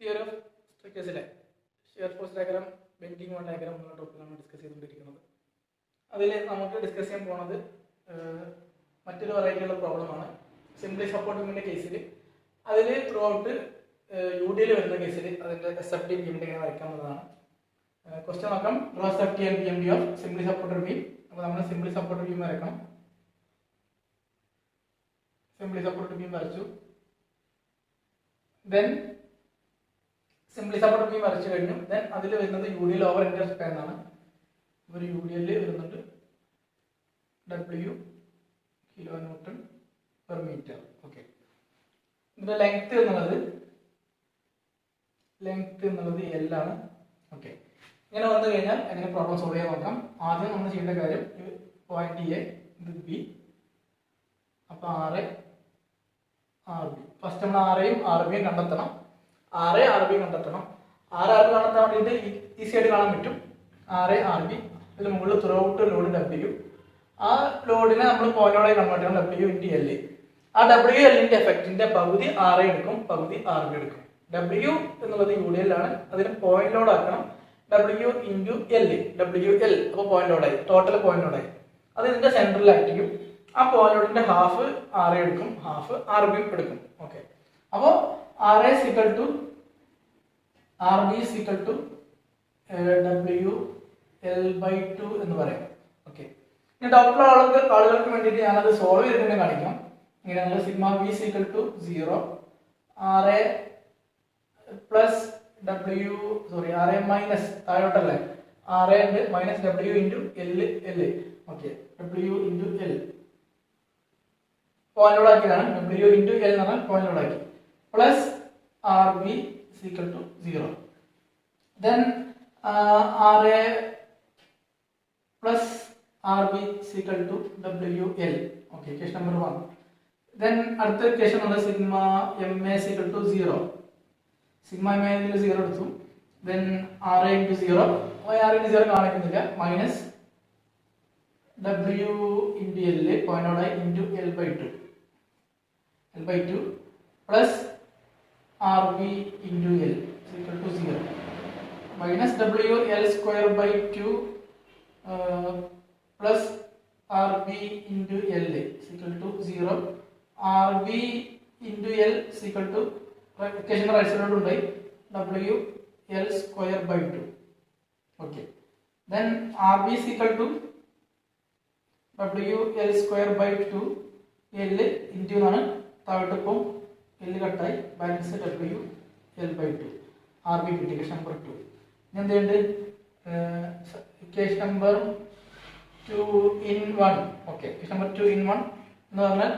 Theory of സ്ട്രക്ചേഴ്സിലെ shear force diagram, bending mode diagram എന്നുള്ള ടോപ്പിക്കാണ് ഡിസ്കസ് ചെയ്തുകൊണ്ടിരിക്കുന്നത്. അതിൽ നമുക്ക് ഡിസ്കസ് ചെയ്യാൻ പോകുന്നത് മറ്റൊരു വെറൈറ്റിയുള്ള പ്രോബ്ലമാണ്. സിംപ്ലി സപ്പോർട്ട് ബീമിന്റെ കേസിൽ അതിൽ ത്രൂ ഔട്ട് UDL വരുന്ന കേസിൽ അതിന്റെ SFD ബീമിന്റെ എങ്ങനെ വരയ്ക്കാവുന്നതാണ്. ക്വസ്റ്റ്യൻ നോക്കാം. Draw SFD and PMD of simply supported beam. അപ്പോൾ നമ്മൾ സിംപ്ലി സപ്പോർട്ടഡ് ബീം വരയ്ക്കണം. സിംപ്ലി സപ്പോർട്ടഡ് ബീം വരച്ചു. ദെൻ സിംപ്ലി സപ്പോർട്ടഡ് ബീം വരച്ചു കഴിഞ്ഞു. ദെൻ അതിൽ വരുന്നത് UDL ഓവർ ഇന്റർ സ്പാൻ ആണ്. ഒരു UDL വരുന്നുണ്ട് W kN/m. ഓക്കെ, ഇതിന്റെ ലെങ്ത് എന്നുള്ളത് L ആണ്. ഓക്കെ, ഇങ്ങനെ വന്നു കഴിഞ്ഞാൽ എങ്ങനെ പ്രോബ്ലം സോൾവ് ചെയ്യാൻ നോക്കാം. ആദ്യം നമ്മൾ ചെയ്യേണ്ട കാര്യം, പോയിന്റ് A, ഇത് B, അപ്പൊ RA RB. ഫസ്റ്റ് നമ്മൾ RAയും RBയും കണ്ടെത്തണം. RA RB കണ്ടെത്താൻ വേണ്ടിയിട്ട് ഈസി ആയിട്ട് കാണാൻ പറ്റും. RA RB, ഇതിന് മുകളിൽ ത്രൂ ഔട്ട് ലോഡ് W. ആ ലോഡിനെ നമ്മൾ പോയിന്റോടെ കൺവേർട്ട് ചെയ്യണം, W × L. ആ WL ന്റെ എഫക്റ്റിന്റെ പകുതി RA എടുക്കും, പകുതി RB എടുക്കും. W എന്നുള്ളത് UDL ആണ്, അതിന് പോയിന്റ് ലോഡ് ആക്കണം. W × L, WL, അപ്പോൾ പോയിന്റ് ലോഡായി, ടോട്ടൽ പോയിന്റ് ലോഡായി. അത് ഇതിന്റെ സെൻട്രലായിരിക്കും. ആ പോയിന്റ് ലോഡിന്റെ ഹാഫ് RA എടുക്കും, ഹാഫ് RB എടുക്കും. ഓക്കെ, അപ്പോൾ RA = RB = WL/2 എന്ന് പറയാം. ഓക്കെ, ഇനി ഡൗട്ടുള്ള ആളുകൾക്ക് വേണ്ടിയിട്ട് ഞാനത് സോൾവ് ചെയ്തിട്ട് കാണിക്കാം. ഇങ്ങനെ sigma V = 0, RA plus RA minus താഴോട്ടല്ലേ, RA ഉണ്ട് minus W × L. Okay, W × L point load ആക്കിയതാണ്. W × L എന്ന് പറഞ്ഞാൽ പോയിന്റ് ലോഡ് ആക്കി, plus RB = 0. Then RA plus RB = WL. Okay, case number 1. Then അടുത്ത കേസ് നമ്മൾ sigma MA = 0. Sigma MA 0 എടുത്തു. Then RA × 0, RA × 0 കാണിക്കുന്നില്ല, minus W × L point load ആയി × L/2 plus RB × L = 0, minus WL² plus RB × L = 0. RB × L equation right side ഉണ്ടായി WL² 2. Okay, then RB = WL² 2 L എന്നാണ് താഴോട്ടൊപ്പം L കട്ടായി, balance WL/2. RB കിട്ടി, case number 2. ഇനി എന്തുണ്ട്, case number 2 in 1. Okay, case number 2 in 1 എന്ന് പറഞ്ഞാൽ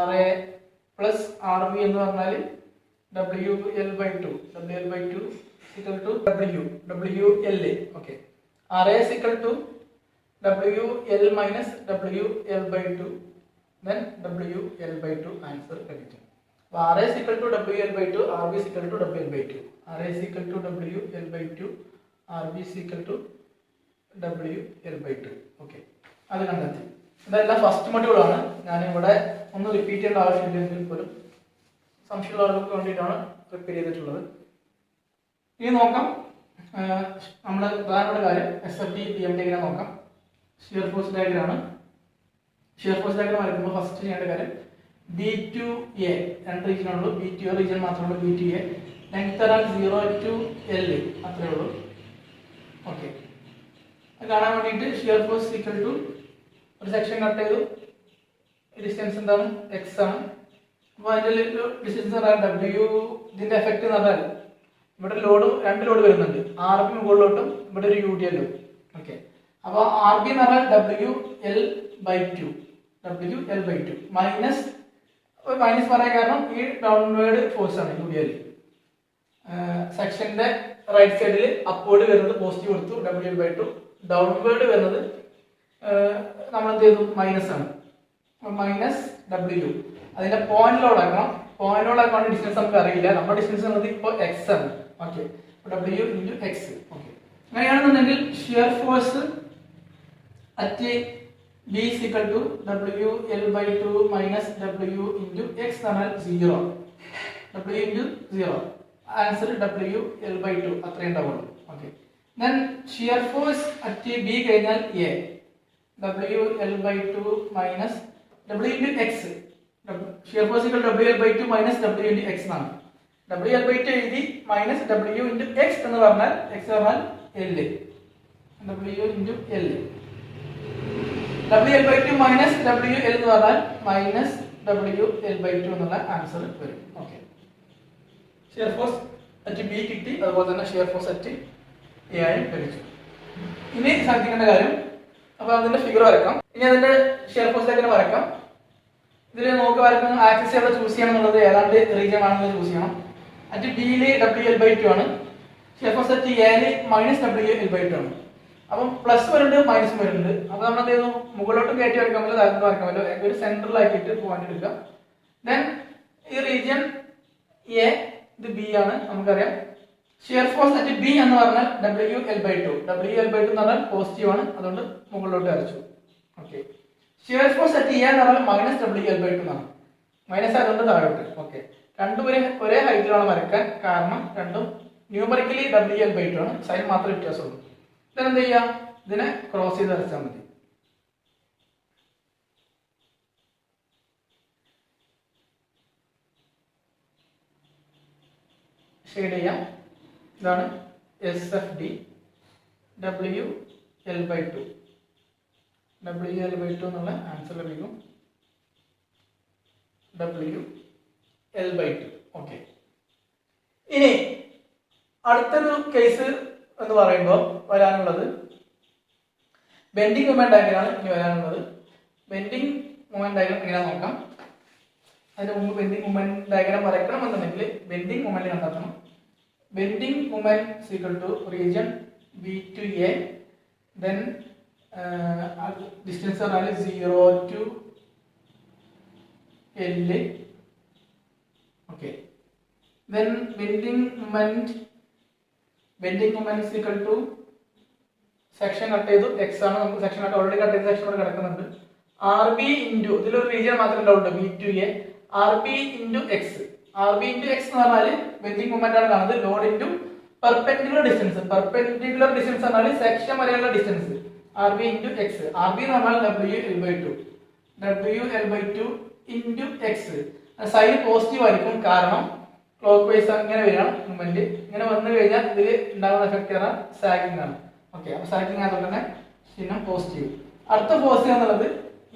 RA plus RB എന്ന് പറഞ്ഞാൽ WL/2 WL. Okay, RA = WL minus WL/2, then WL/2 answer ലഭിക്കും. RA = WL/2, RB = WL/2. RA = WL/2, RB = WL/2. Okay, അത് കണ്ടെത്തി. ഇതെല്ലാം ഫസ്റ്റ് മൊഡ്യൂളാണ്. ഞാനിവിടെ ഒന്ന് റിപ്പീറ്റ് ചെയ്യേണ്ട ആവശ്യമില്ലെങ്കിൽ പോലും സംശയമുള്ള ആളുകൾക്ക് വേണ്ടിയിട്ടാണ് പ്രിപ്പയർ ചെയ്തിട്ടുള്ളത്. ഇനി നോക്കാം, നമ്മുടെ പ്രധാനപ്പെട്ട കാര്യം SFD PMD എങ്ങനെ നോക്കാം. Shear force diagram. Shear force diagram വരയ്ക്കുമ്പോൾ ഫസ്റ്റ് ചെയ്യേണ്ട കാര്യം, B2A രണ്ട് റീജിയൻ ഉള്ളൂ, B2A റീജിയൻ മാത്രമേ ഉള്ളൂ. B2A ലെങ്ത് തരാൻ 0 to L അത്രേ ഉള്ളൂ. ഓക്കെ, അത് കാണാൻ വേണ്ടിയിട്ട് ഷിയർ ഫോഴ്സ് = ഒരു സെക്ഷൻ കട്ട് ചെയ്തു, ഡിസ്റ്റൻസ് എന്താണ്, X ആണ്. അപ്പോൾ അതിൻ്റെ ഡിസ്റ്റൻസ് W. ഇതിന്റെ എഫക്റ്റ് എന്ന് പറഞ്ഞാൽ ഇവിടെ രണ്ട് ലോഡ് വരുന്നുണ്ട്, RB മുകളിലോട്ടും ഇവിടെ ഒരു UDL. ഓക്കെ, അപ്പോൾ RB എന്ന് പറഞ്ഞാൽ WL/2 മൈനസ് പറയാൻ കാരണം ഈ ഡൗൺവേർഡ് ഫോഴ്സ് ആണ് UDL. സെക്ഷന്റെ റൈറ്റ് സൈഡിൽ അപ്വേർഡ് വരുന്നത് പോസിറ്റീവ് കൊടുത്തു WL/2, ഡൗൺവേർഡ് വരുന്നത് നമ്മൾ എന്ത് ചെയ്തു, മൈനസ് ആണ്, മൈനസ് W. അതിന്റെ പോയിന്റ് ലോഡ് ആക്കണം. പോയിന്റ് ലോഡ് ആക്കാൻ ഡിസ്റ്റൻസ് നമുക്ക് അറിയില്ല, നമ്മുടെ ഡിസ്റ്റൻസ് എന്നത് ഇപ്പോൾ X ആണ്. Okay, W × X. ഓക്കെ, അങ്ങനെയാണെന്നുണ്ടെങ്കിൽ shear force at B = WL/2 minus W × X എന്ന് പറഞ്ഞാൽ 0. W × 0 ആൻസർ WL/2 അത്രയും ഉണ്ടാവുള്ളൂ. Okay, then shear force at B കഴിഞ്ഞാൽ A, WL/2 minus W into X. Shear force WL/2 minus W into X എന്നാണ്. WL/2 എഴുതി minus W into X എന്ന് പറഞ്ഞാൽ X പറഞ്ഞാൽ L, W into L. WL/2 minus WL എന്ന് പറഞ്ഞാൽ minus WL/2 എന്നുള്ള answer വരും. Okay, shear force at B കിട്ടി, അതുപോലെ തന്നെ ഷിയർ ഫോഴ്സ് അറ്റ് എ ആയും ലഭിച്ചു. ഇനി ശ്രദ്ധിക്കേണ്ട കാര്യം, അപ്പൊ അതിന്റെ ഫിഗർ വരക്കാം. ഇനി അതിന്റെ ഷിയർ ഫോഴ്സിലേക്ക് തന്നെ വരക്കാം. ഇതിൽ നോക്കി വരക്കുന്ന ആക്സിസ് എവിടെ ചൂസ് ചെയ്യണം എന്നുള്ളത് ഏതാണ്ട് റീജിയൻ ആണെന്ന് ചൂസ് ചെയ്യണം. അറ്റ് ബിയില് WL/2 ആണ്, ഷിയർ ഫോഴ്സ് അറ്റ് എയില് മൈനസ് WL/2 ആണ്. അപ്പം പ്ലസ് വരുന്നുണ്ട് മൈനസും വരുന്നുണ്ട്. അപ്പൊ നമ്മൾ എന്ത് ചെയ്യുന്നു, മുകളിലോട്ട് കയറ്റി വരയ്ക്കാൻ പറ്റില്ല, താഴോട്ട് വരയ്ക്കാൻ പറ്റില്ല, ഒരു സെൻട്രലാക്കിയിട്ട് പോയിന്റ് എടുക്കുക. ദെൻ ഈ റീജിയൻ എ, ഇത് ബി ആണ് നമുക്കറിയാം. ഷിയർ ഫോഴ്സ് അറ്റ് ബി എന്ന് പറഞ്ഞാൽ WL/2. WL/2 എന്ന് പറഞ്ഞാൽ പോസിറ്റീവ് ആണ്, അതുകൊണ്ട് മുകളിലോട്ട് വരച്ചു. Okay, shear force at A എന്ന് പറഞ്ഞാൽ മൈനസ് WL/2 എന്നാണ്, മൈനസ് ആയതുകൊണ്ട് താഴോട്ട്. ഓക്കെ, രണ്ടും ഒരേ ഹൈറ്റിലാണ് വരയ്ക്കാൻ, കാരണം രണ്ടും ന്യൂമറിക്കലി WL/2 ആണ്, സൈൻ മാത്രമേ വ്യത്യാസമുള്ളൂ. ഇതെന്ത് ചെയ്യാം, ഇതിനെ ക്രോസ് ചെയ്ത് വരച്ചാൽ മതി. ഷെയ്ഡ് ചെയ്യാം. ഇതാണ് SFD, WL/2 എന്നുള്ള ആൻസർ ലഭിക്കും, WL/2. ഓക്കെ, ഇനി അടുത്തൊരു കേസ് എന്ന് പറയുമ്പോൾ വരാനുള്ളത് ബെൻഡിങ് മൊമെന്റ് ഡയഗ്രാമാണ്. ഇനി വരാനുള്ളത് ബെൻഡിങ് മൊമെന്റ് ഡയഗ്രാം എങ്ങനെയാ നോക്കാം. അതിന് മുമ്പ് ബെൻഡിങ് മൊമെന്റ് ഡയഗ്രാം വരയ്ക്കണം എന്നുണ്ടെങ്കിൽ ബെൻഡിങ് മൊമെന്റ് കണ്ടെത്തണം. Bending moment equal to region B to A, then distance പറഞ്ഞാൽ 0 to L. Okay, then bending moment is equal to section cut ചെയ്തു x ആണ്, നമുക്ക് സെക്ഷൻ കട്ട് ഓൾറെഡി കട്ട് ചെയ്ത section ഇവിടെ കിടക്കുന്നുണ്ട്. RB ഇൻറ്റു ഇതിലൊരു region മാത്രമേ ഉണ്ടാവുള്ളൂ, B to A, RB into X. RB into X എന്ന് പറഞ്ഞാൽ ബെൻഡിങ് മൊമെന്റ് ആണ് കാണുന്നത്, load into perpendicular distance. Perpendicular distance പറഞ്ഞാൽ സെക്ഷൻ വരെയുള്ള distance, RB into X. RB എന്ന് പറഞ്ഞാൽ WL/2 into X. Sign positive ആയിരിക്കും, കാരണം ക്ലോക്ക് വൈസ് ഇങ്ങനെ വരികയാണ് മൂവ്മെന്റ്. ഇങ്ങനെ വന്നു കഴിഞ്ഞാൽ ഇതിൽ ഉണ്ടാകുന്ന എഫക്ട് പറഞ്ഞാൽ സാഗിങ് ആണ്. ഓക്കെ, അപ്പൊ സാഗിങ് ആയതുകൊണ്ട് തന്നെ ചിഹ്നം പോസിറ്റീവ്. അടുത്ത പോസിറ്റീവ് എന്നുള്ളത്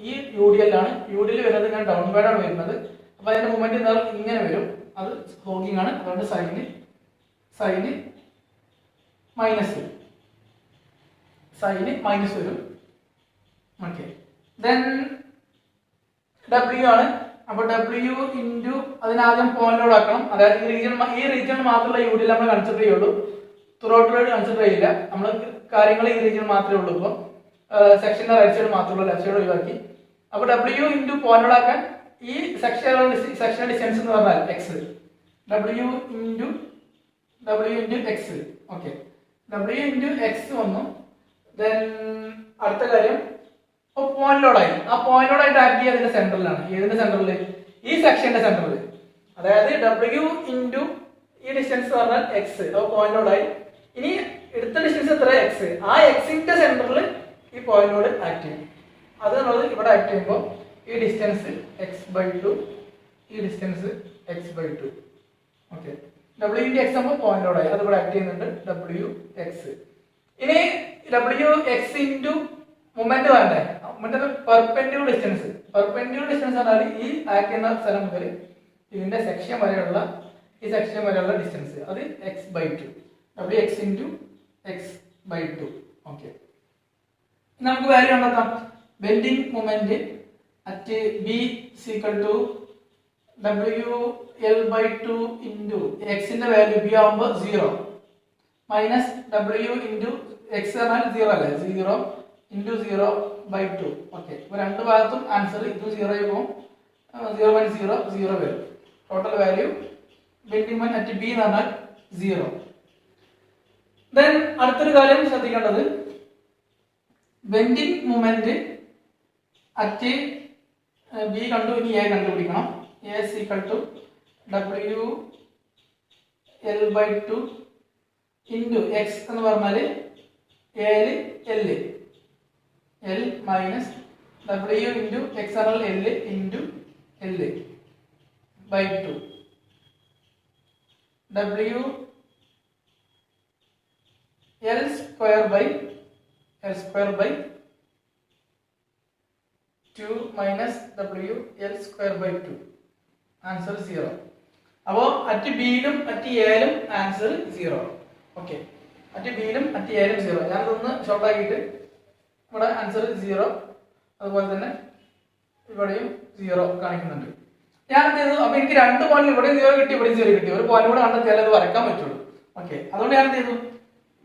ഈ UDL ആണ്. UDL വരുന്നത് ഇങ്ങനെ ഡൗൺവേർഡ് ആണ് വരുന്നത്. അപ്പൊ അതിന്റെ മൂവ്മെന്റ് എന്തായാലും ഇങ്ങനെ വരും, അത് ഹോഗിങ് ആണ്, അതുകൊണ്ട് സൈന് മൈനസ് വരും. ഓക്കെ, ദെൻ W ആണ്. അപ്പൊ W ഇൻറ്റു അതിനാദ്യം പോയിന്റോട് ആക്കണം, അതായത് ഈ റീജിയൻ മാത്രമുള്ള UDL നമ്മൾ കൺസിഡർ ചെയ്യുള്ളൂ, ത്രൂഔട്ട് കൺസിഡർ ചെയ്യില്ല. നമ്മൾ കാര്യങ്ങൾ ഈ റീജിയൻ മാത്രമേ ഉള്ളൂ. ഇപ്പൊ സെക്ഷന്റെ റൈറ്റ് സൈഡ് മാത്രമുള്ള ലെഫ്റ്റ് സൈഡ് ഒഴിവാക്കി. അപ്പൊ W ഇൻറ്റു പോയിന്റോട് ആക്കാൻ ഈ സെക്ഷൻ ഡിസ്റ്റൻസ് എന്ന് പറഞ്ഞാൽ X, W into X. Okay, W into X വന്നു. ദെൻ അടുത്ത കാര്യം, ഇപ്പൊ പോയിന്റോടായി, ആ പോയിന്റോടായിട്ട് ആക്ട് ചെയ്യുക അതിന്റെ സെന്ററിലാണ്. ഏതിന്റെ സെന്ററിൽ? ഈ സെക്ഷന്റെ സെന്ററിൽ. അതായത് W ഇൻറ്റു ഈ ഡിസ്റ്റൻസ് പറഞ്ഞാൽ എക്സ്, അപ്പൊ പോയിന്റോടായി. ഇനി എടുത്ത ഡിസ്റ്റൻസ് എത്ര? എക്സ്. ആ എക്സിന്റെ സെന്ററിൽ ഈ പോയിന്റോട് ആക്ട് ചെയ്യും. അതെന്നുള്ളത് ഇവിടെ ആക്ട് ചെയ്യുമ്പോൾ ഈ ഡിസ്റ്റൻസ് x/2, ഈ distance x/2. Okay, W into X ആകുമ്പോൾ പോയിന്റോടായി, അത് ഇവിടെ ആക്ട് ചെയ്യുന്നുണ്ട്, WX. ഇനി WX ഇൻറ്റു മൊമെന്റ് വേണ്ടേ, moment perpendicular distance. Perpendicular distance പറഞ്ഞാൽ ഈ ആക്ട് ചെയ്യുന്ന സ്ഥലം മുതൽ ഇതിന്റെ സെക്ഷൻ വരെയുള്ള ഡിസ്റ്റൻസ്, അത് x/2, WX into x/2. Okay, നമുക്ക് വാല്യൂ കണ്ടെത്താം. Bending moment at B equal to WL/2 into എക്സിന്റെ വാല്യൂ B ആവുമ്പോൾ 0 മൈനസ് W ഇൻറ്റു എക്സ് പറഞ്ഞാൽ 0 അല്ലേ, 0 ഇൻറ്റു 0/2. ഓക്കെ, ഇപ്പൊ രണ്ട് ഭാഗത്തും ആൻസർ ഇത് 0 ആകുമ്പോൾ 0 - 0 0 വരും. Total value bending moment at B എന്ന് പറഞ്ഞാൽ 0. ദെൻ അടുത്തൊരു കാര്യം ശ്രദ്ധിക്കേണ്ടത്, ബെൻഡിങ് മൊമെന്റ് അറ്റ് B കണ്ടു, ഇനി A കണ്ടുപിടിക്കണം. A equal to L/2 into X എന്ന് പറഞ്ഞാൽ L L minus W into X പറഞ്ഞാൽ L into L by 2 W L square by 2 minus W L square by 2. Answer 0. അപ്പോൾ at ബിയിലും at എയിലും answer 0. Okay, at ബിയിലും at എയിലും 0. ഞാനിതൊന്ന് short ആക്കിയിട്ട് ഇവിടെ ആൻസർ 0, അതുപോലെ തന്നെ ഇവിടെയും 0 കാണിക്കുന്നുണ്ട്. ഞാൻ എന്ത് ചെയ്തു? അപ്പൊ എനിക്ക് 2 പോയിന്റ് ഇവിടെ 0 കിട്ടി, ഇവിടെ 0 കിട്ടി. ഒരു പോയിന്റ് കൂടെ കണ്ടെത്തിയാലേ അത് വരയ്ക്കാൻ പറ്റുള്ളൂ. ഓക്കെ, അതുകൊണ്ട് ഞാൻ എന്ത് ചെയ്തു?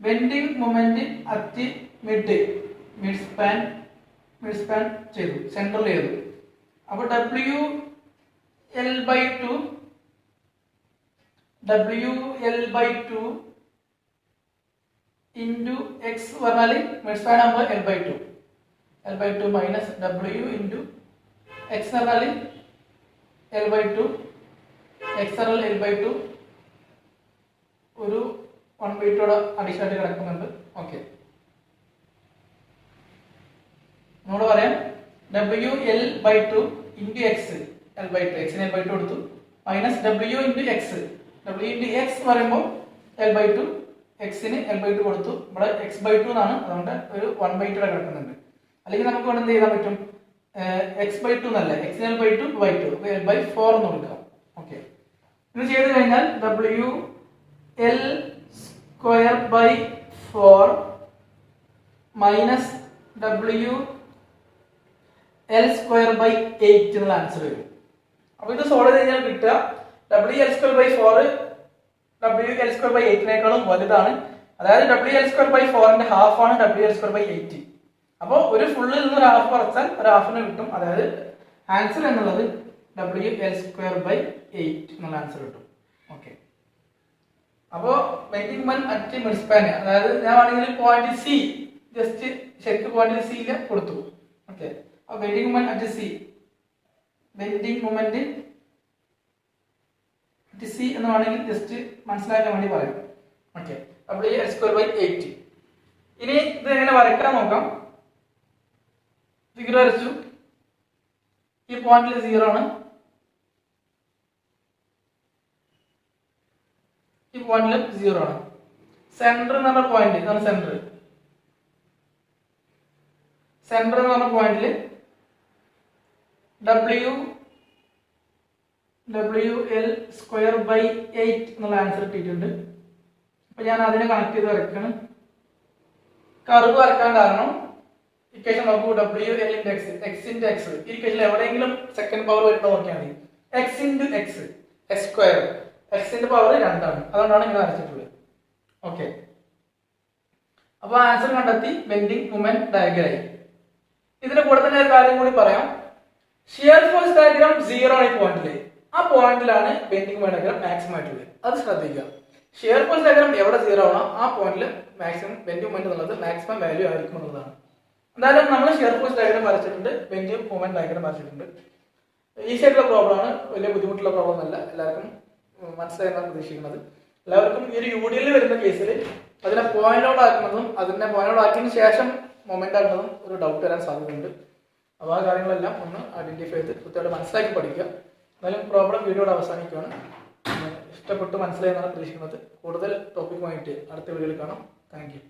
Bending moment at mid span ചെയ്തു, സെൻട്രൽ ചെയ്തു. അപ്പൊ W L by 2 into X പറഞ്ഞാൽ മിഡ് സ്പാൻ ആകുമ്പോൾ L by 2 minus W into X പറഞ്ഞാൽ എൽ ബൈ 2 എക്സ് പറഞ്ഞാൽ എൽ ബൈ 2 ഒരു 1/2 അഡീഷണൽ ആയിട്ട് കിടക്കുന്നുണ്ട്. ഓക്കെ, നമ്മളോട് പറയാം W L by 2 into X L by 2 എക്സിന് എൽ ബൈ 2 കൊടുത്തു മൈനസ് ഡബ്ല്യു ഇൻറ്റു എക്സ് പറയുമ്പോൾ എൽ ബൈ 2 എക്സിന് എൽ ബൈ 2 കൊടുത്തു. ഇവിടെ എക്സ് ബൈ 2 എന്നാണ്, അതുകൊണ്ട് ഒരു 1/2 കിടക്കുന്നുണ്ട്. അല്ലെങ്കിൽ നമുക്ക് വേണമെങ്കിൽ എന്ത് ചെയ്യാൻ പറ്റും? എക്സ് ബൈ 2 എന്നല്ല, എക്സിന് L by 2 by 2 L by 4 എന്ന് കൊടുക്കാം. ഓക്കെ, ഇത് ചെയ്ത് കഴിഞ്ഞാൽ W L square by 4 minus W L square by 8 എന്നുള്ള ആൻസർ വരും. അപ്പൊ ഇത് സോൾവ് ചെയ്ത് കഴിഞ്ഞാൽ കിട്ടുക W L square by 4 W L square by 8നേക്കാളും വലുതാണ്. അതായത് ഡബ്ല്യു എൽ സ്ക്വയർ ബൈ 4ന്റെ ഹാഫ് ആണ് ഡബ്ല്യു എൽ സ്ക്വയർ ബൈ 8. അപ്പോൾ ഒരു ഫുള്ളിൽ നിന്ന് ഒരു ഹാഫ് കുറച്ചാൽ ഒരു ഹാഫിന് കിട്ടും. അതായത് ആൻസർ എന്നുള്ളത് ഡബ്ല്യു എൽ സ്ക്വയർ ബൈ 8 എന്നുള്ള ആൻസർ കിട്ടും. ഓക്കെ, അപ്പോ bending moment at mid span, അതായത് ഞാൻ വേണമെങ്കിൽ പോയിന്റ് സി ജസ്റ്റ് ശരിക്കും പോയിന്റ് സിയിൽ കൊടുത്തു. ഓക്കെ, അപ്പോൾ ബെൻഡിങ് മൊമെന്റ് അറ്റ് സി എന്ന് വേണമെങ്കിൽ ജസ്റ്റ് മനസ്സിലാക്കാൻ വേണ്ടി പറയാം. Okay, W L square by 8. ഇനി ഇത് എങ്ങനെ വരയ്ക്കാൻ നോക്കാം. ഫിഗർ വരച്ചു. ഈ പോയിന്റിൽ 0 ആണ്, ഈ പോയിന്റിൽ 0 ആണ്. സെന്റർ എന്ന് പറഞ്ഞ പോയിന്റ്, ഇതാണ് സെന്റർ എന്ന് പറഞ്ഞ പോയിന്റിൽ ഡബ്ല്യു എൽ സ്ക്വയർ ബൈ 8 എന്നുള്ള ആൻസർ കിട്ടിയിട്ടുണ്ട്. അപ്പൊ ഞാൻ അതിനെ കണക്ട് ചെയ്ത് വരയ്ക്കണം. കർവ് വരക്കാൻ കാരണം ഇക്വേഷൻ നോക്കൂ, W L into X, X into X. ഈ ഇക്വേഷനിൽ എവിടെയെങ്കിലും സെക്കൻഡ് പവർ വരുമ്പോൾ നോക്കിയാൽ മതി. X into X, X square, എക്സിന്റെ പവർ 2 ആണ്, അതുകൊണ്ടാണ് ഇങ്ങനെ വരച്ചിട്ടുള്ളത്. ഓക്കെ, അപ്പൊ ആൻസർ കണ്ടെത്തി, ബെൻഡിങ് മൊമെന്റ് ഡയഗ്രായി. ഇതിന്റെ കൂടെ തന്നെ ഒരു കാര്യം കൂടി പറയാം. ഷിയർ ഫോഴ്സ് ഡയഗ്രാം 0 ആണ് ഈ പോയിന്റില്. ആ പോയിന്റിലാണ് ബെൻഡിങ് മൊമെന്റ് ഡയഗ്രാം മാക്സിമം ആയിട്ടുള്ളത്. അത് ശ്രദ്ധിക്കുക. ഷിയർ ഫോഴ്സ് ഡയഗ്രാം എവിടെ 0 ആണോ ആ പോയിന്റിൽ മാക്സിമം ബെൻഡിങ് മൊമെന്റ് എന്നുള്ളത് മാക്സിമം വാല്യൂ ആയിരിക്കും എന്നുള്ളതാണ്. എന്തായാലും നമ്മൾ ഷിയർ ഫോഴ്സ് ഡയഗ്രാം വരച്ചിട്ടുണ്ട്, ബെൻഡിങ് മൊമെന്റ് ഡയഗ്രാം വരച്ചിട്ടുണ്ട്. ഈസി ആയിട്ടുള്ള പ്രോബ്ലം ആണ്, വലിയ ബുദ്ധിമുട്ടുള്ള പ്രോബ്ലം അല്ല. എല്ലാവർക്കും മനസ്സിലായെന്നാണ് പ്രതീക്ഷിക്കുന്നത്. എല്ലാവർക്കും ഈ ഒരു യൂഡിയിൽ വരുന്ന കേസിൽ അതിനെ പോയിന്റ് ഔട്ട് ആക്കുന്നതും അതിനെ പോയിന്റ് ഔട്ട് ആക്കിയതിനു ശേഷം മൊമെന്റ് ആക്കുന്നതും ഒരു ഡൗട്ട് വരാൻ സാധ്യതയുണ്ട്. അപ്പോൾ ആ കാര്യങ്ങളെല്ലാം ഒന്ന് ഐഡന്റിഫൈ ചെയ്ത് കൃത്യമായിട്ട് മനസ്സിലാക്കി പഠിക്കുക. എന്നാലും പ്രോബ്ലം വീഡിയോയുടെ അവസാനിക്കുകയാണ്. ഇഷ്ടപ്പെട്ട് മനസ്സിലായെന്നാണ് പ്രതീക്ഷിക്കുന്നത്. കൂടുതൽ ടോപ്പിക്കുമായിട്ട് അടുത്ത വീഡിയോയിൽ കാണാം. Thank you.